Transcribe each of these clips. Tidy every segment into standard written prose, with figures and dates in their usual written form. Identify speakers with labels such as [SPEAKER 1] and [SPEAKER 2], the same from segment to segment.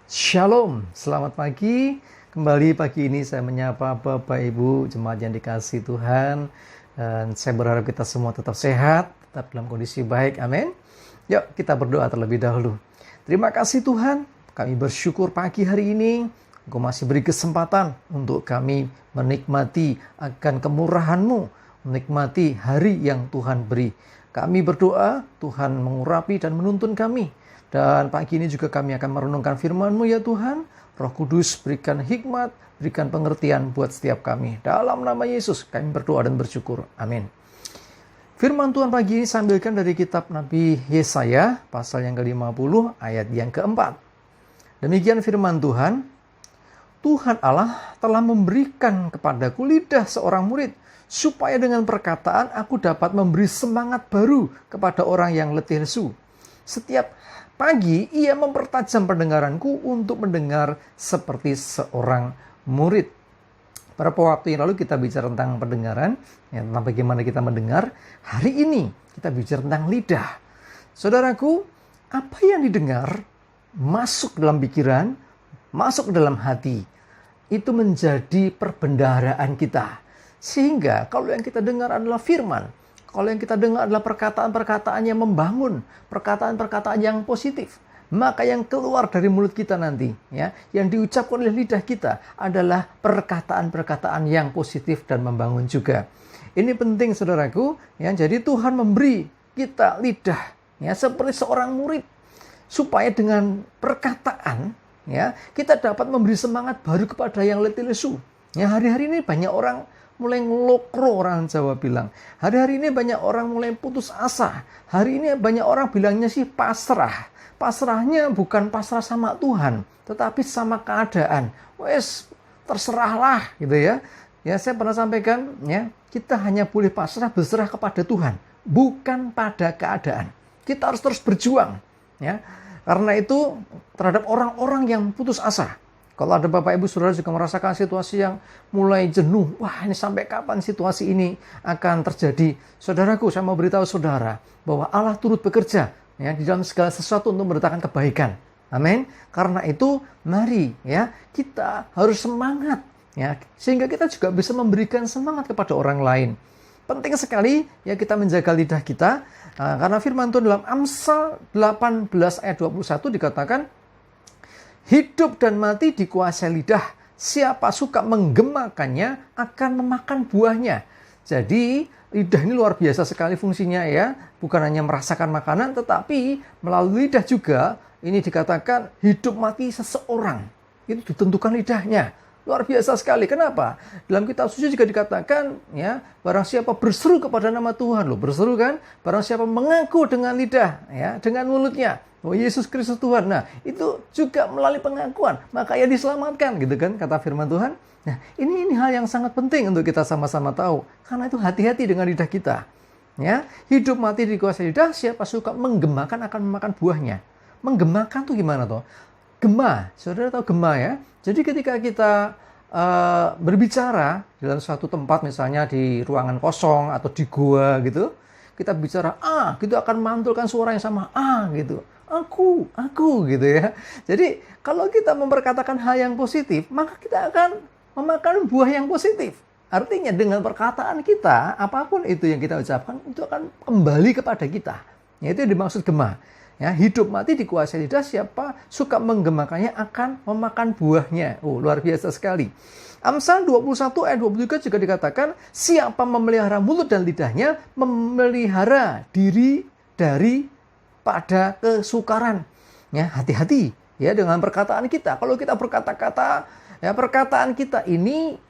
[SPEAKER 1] Shalom, selamat pagi. Kembali pagi ini saya menyapa Bapak Ibu jemaat yang dikasihi Tuhan. Dan saya berharap kita semua tetap sehat, tetap dalam kondisi baik. Amin. Yuk kita berdoa terlebih dahulu. Terima kasih Tuhan, kami bersyukur pagi hari ini Engkau masih beri kesempatan untuk kami menikmati akan kemurahan-Mu, menikmati hari yang Tuhan beri. Kami berdoa Tuhan mengurapi dan menuntun kami. Dan pagi ini juga kami akan merenungkan firman-Mu ya Tuhan. Roh Kudus berikan hikmat, berikan pengertian buat setiap kami. Dalam nama Yesus kami berdoa dan bersyukur. Amin. Firman Tuhan pagi ini saya ambilkan dari kitab Nabi Yesaya, pasal yang ke-50, ayat yang keempat. Demikian firman Tuhan, Tuhan Allah telah memberikan kepadaku lidah seorang murid, supaya dengan perkataan aku dapat memberi semangat baru kepada orang yang letih lesu. Setiap pagi ia mempertajam pendengaranku untuk mendengar seperti seorang murid. Beberapa waktu yang lalu kita bicara tentang pendengaran, ya, tentang bagaimana kita mendengar. Hari ini kita bicara tentang lidah. Saudaraku, apa yang didengar masuk dalam pikiran, masuk ke dalam hati. Itu menjadi perbendaharaan kita. Sehingga kalau yang kita dengar adalah firman, kalau yang kita dengar adalah perkataan-perkataan yang membangun, perkataan-perkataan yang positif, maka yang keluar dari mulut kita nanti, ya, yang diucapkan oleh lidah kita adalah perkataan-perkataan yang positif dan membangun juga. Ini penting saudaraku, ya. Jadi Tuhan memberi kita lidah, ya, seperti seorang murid, supaya dengan perkataan, ya, kita dapat memberi semangat baru kepada yang letih lesu. Ya, hari-hari ini banyak orang mulai ngelokro, orang Jawa bilang. Hari-hari ini banyak orang mulai putus asa. Hari ini banyak orang bilangnya sih pasrah. Pasrahnya bukan pasrah sama Tuhan, tetapi sama keadaan. Wes, terserahlah gitu ya. Ya, saya pernah sampaikan, ya, kita hanya boleh pasrah berserah kepada Tuhan, bukan pada keadaan. Kita harus terus berjuang, ya. Karena itu terhadap orang-orang yang putus asa. Kalau ada Bapak Ibu Saudara juga merasakan situasi yang mulai jenuh, wah ini sampai kapan situasi ini akan terjadi? Saudaraku, saya mau beritahu saudara bahwa Allah turut bekerja, ya, di dalam segala sesuatu untuk mendatangkan kebaikan. Amin. Karena itu mari, ya, kita harus semangat, ya, sehingga kita juga bisa memberikan semangat kepada orang lain. Penting sekali ya kita menjaga lidah kita, karena firman Tuhan dalam Amsal 18 ayat 21 dikatakan, hidup dan mati dikuasai lidah. Siapa suka menggemakannya akan memakan buahnya. Jadi lidah ini luar biasa sekali fungsinya ya. Bukan hanya merasakan makanan, tetapi melalui lidah juga ini dikatakan hidup mati seseorang. Itu ditentukan lidahnya. Luar biasa sekali. Kenapa? Dalam kitab suci juga dikatakan, ya, barang siapa berseru kepada nama Tuhan, loh, berseru kan? Barang siapa mengaku dengan lidah, ya, dengan mulutnya, oh Yesus Kristus Tuhan. Nah, itu juga melalui pengakuan, maka ia diselamatkan, gitu kan? Kata firman Tuhan. Nah, ini hal yang sangat penting untuk kita sama-sama tahu. Karena itu hati-hati dengan lidah kita. Ya, hidup mati dikuasai lidah. Siapa suka menggemakan akan memakan buahnya. Menggemakan tuh gimana toh? Gema, saudara tahu gema ya? Jadi ketika kita berbicara dalam suatu tempat, misalnya di ruangan kosong atau di gua gitu, kita bicara gitu akan mantulkan suara yang sama gitu. Aku gitu ya. Jadi kalau kita memperkatakan hal yang positif, maka kita akan memakan buah yang positif. Artinya dengan perkataan kita, apapun itu yang kita ucapkan, itu akan kembali kepada kita. Itu yang dimaksud gema. Ya, hidup mati dikuasai lidah, siapa suka menggemakannya akan memakan buahnya. Luar biasa sekali. Amsal 21 ayat 23 juga dikatakan, siapa memelihara mulut dan lidahnya, memelihara diri daripada kesukaran. Ya, hati-hati ya dengan perkataan kita. Kalau kita berkata-kata, ya, perkataan kita ini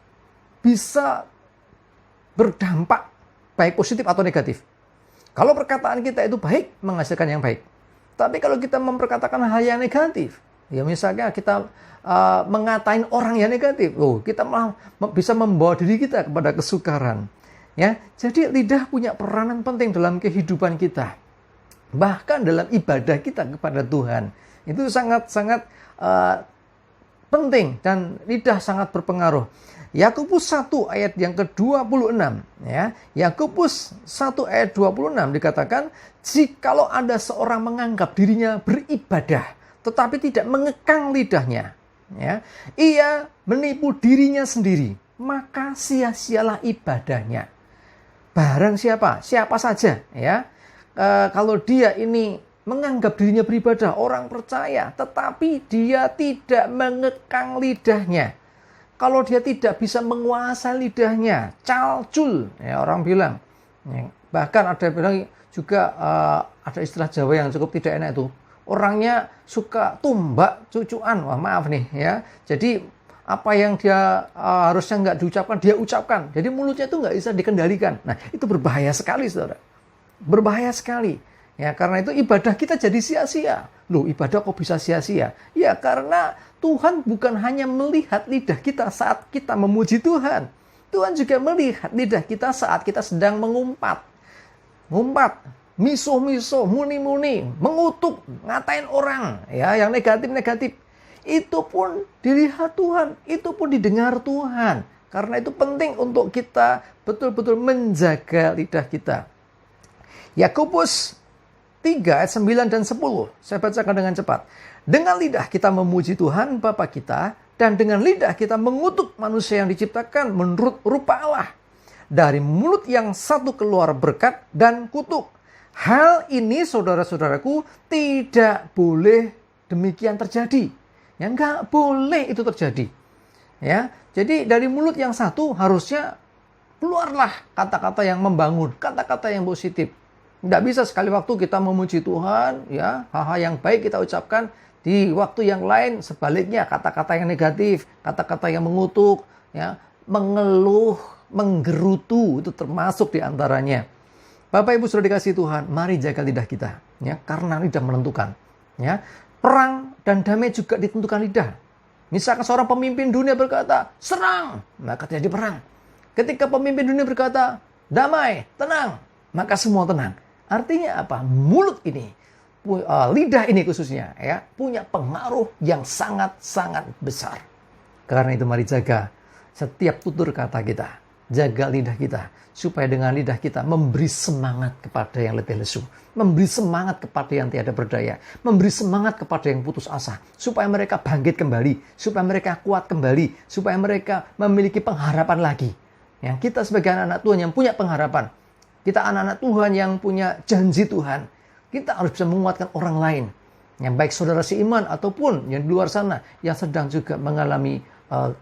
[SPEAKER 1] bisa berdampak baik positif atau negatif. Kalau perkataan kita itu baik, menghasilkan yang baik. Tapi kalau kita memperkatakan hal yang negatif, ya misalnya kita mengatain orang yang negatif, kita malah bisa membawa diri kita kepada kesukaran. Ya, jadi lidah punya peranan penting dalam kehidupan kita. Bahkan dalam ibadah kita kepada Tuhan, itu sangat-sangat penting dan lidah sangat berpengaruh. Yakobus 1 ayat yang ke-26 ya. Yakobus 1 ayat 26 dikatakan, jikalau ada seorang menganggap dirinya beribadah tetapi tidak mengekang lidahnya. Ya. Ia menipu dirinya sendiri, maka sia-sialah ibadahnya. Barang siapa saja, ya, kalau dia ini menganggap dirinya beribadah, orang percaya, tetapi dia tidak mengekang lidahnya. Kalau dia tidak bisa menguasai lidahnya, calcul, ya orang bilang. Ya, bahkan ada bilang juga ada istilah Jawa yang cukup tidak enak itu. Orangnya suka tumbak cucuan, wah maaf nih ya. Jadi apa yang dia harusnya nggak diucapkan, dia ucapkan. Jadi mulutnya itu nggak bisa dikendalikan. Nah itu berbahaya sekali saudara. Berbahaya sekali. Ya karena itu ibadah kita jadi sia-sia. Loh ibadah kok bisa sia-sia? Ya karena Tuhan bukan hanya melihat lidah kita saat kita memuji Tuhan. Tuhan juga melihat lidah kita saat kita sedang mengumpat. Ngumpat, miso-miso, muni-muni, mengutuk, ngatain orang, ya yang negatif-negatif. Itu pun dilihat Tuhan, itu pun didengar Tuhan. Karena itu penting untuk kita betul-betul menjaga lidah kita. Yakobus 3 ayat 9 dan 10. Saya bacakan dengan cepat. Dengan lidah kita memuji Tuhan Bapa kita, dan dengan lidah kita mengutuk manusia yang diciptakan menurut rupa Allah. Dari mulut yang satu keluar berkat dan kutuk. Hal ini saudara-saudaraku tidak boleh demikian terjadi. Ya nggak boleh itu terjadi. Ya, jadi dari mulut yang satu harusnya keluarlah kata-kata yang membangun, kata-kata yang positif. Nggak bisa sekali waktu kita memuji Tuhan, ya hal-hal yang baik kita ucapkan, di waktu yang lain sebaliknya kata-kata yang negatif, kata-kata yang mengutuk, ya mengeluh, menggerutu itu termasuk di antaranya. Bapak Ibu sudah dikasih Tuhan, mari jaga lidah kita, ya karena lidah menentukan. Ya, perang dan damai juga ditentukan lidah. Misalkan seorang pemimpin dunia berkata, serang, maka terjadi perang. Ketika pemimpin dunia berkata, damai, tenang, maka semua tenang. Artinya apa? Mulut ini, lidah ini khususnya, ya punya pengaruh yang sangat-sangat besar. Karena itu mari jaga setiap tutur kata kita. Jaga lidah kita, supaya dengan lidah kita memberi semangat kepada yang letih lesu, memberi semangat kepada yang tiada berdaya, memberi semangat kepada yang putus asa, supaya mereka bangkit kembali, supaya mereka kuat kembali, supaya mereka memiliki pengharapan lagi. Ya, kita sebagai anak-anak Tuhan yang punya pengharapan, kita anak-anak Tuhan yang punya janji Tuhan, kita harus bisa menguatkan orang lain, yang baik saudara seiman ataupun yang di luar sana yang sedang juga mengalami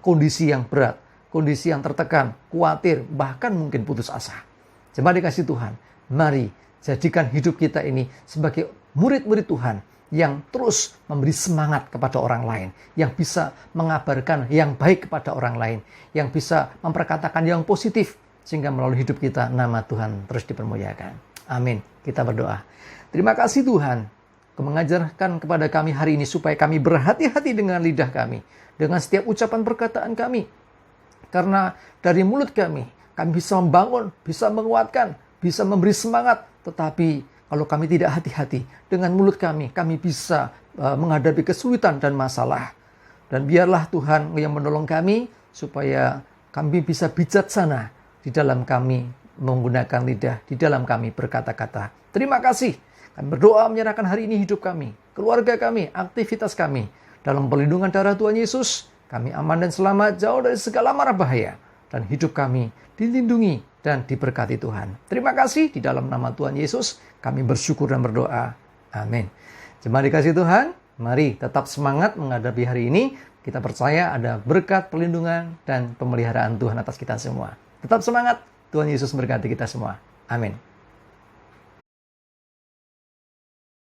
[SPEAKER 1] kondisi yang berat, kondisi yang tertekan, khawatir, bahkan mungkin putus asa. Jemaat dikasih Tuhan, mari jadikan hidup kita ini sebagai murid-murid Tuhan yang terus memberi semangat kepada orang lain, yang bisa mengabarkan yang baik kepada orang lain, yang bisa memperkatakan yang positif, sehingga melalui hidup kita nama Tuhan terus dipermuliakan. Amin. Kita berdoa. Terima kasih Tuhan, Kau mengajarkan kepada kami hari ini supaya kami berhati-hati dengan lidah kami, dengan setiap ucapan perkataan kami. Karena dari mulut kami bisa membangun, bisa menguatkan, bisa memberi semangat. Tetapi kalau kami tidak hati-hati dengan mulut kami bisa menghadapi kesulitan dan masalah. Dan biarlah Tuhan yang menolong kami supaya kami bisa bijaksana di dalam kami menggunakan lidah, di dalam kami berkata-kata. Terima kasih. Kami berdoa menyerahkan hari ini hidup kami, keluarga kami, aktivitas kami. Dalam perlindungan darah Tuhan Yesus, kami aman dan selamat, jauh dari segala mara bahaya. Dan hidup kami dilindungi dan diberkati Tuhan. Terima kasih, di dalam nama Tuhan Yesus, kami bersyukur dan berdoa. Amin. Jemaat dikasih Tuhan, mari tetap semangat menghadapi hari ini. Kita percaya ada berkat, perlindungan, dan pemeliharaan Tuhan atas kita semua. Tetap semangat, Tuhan Yesus memberkati kita semua. Amin.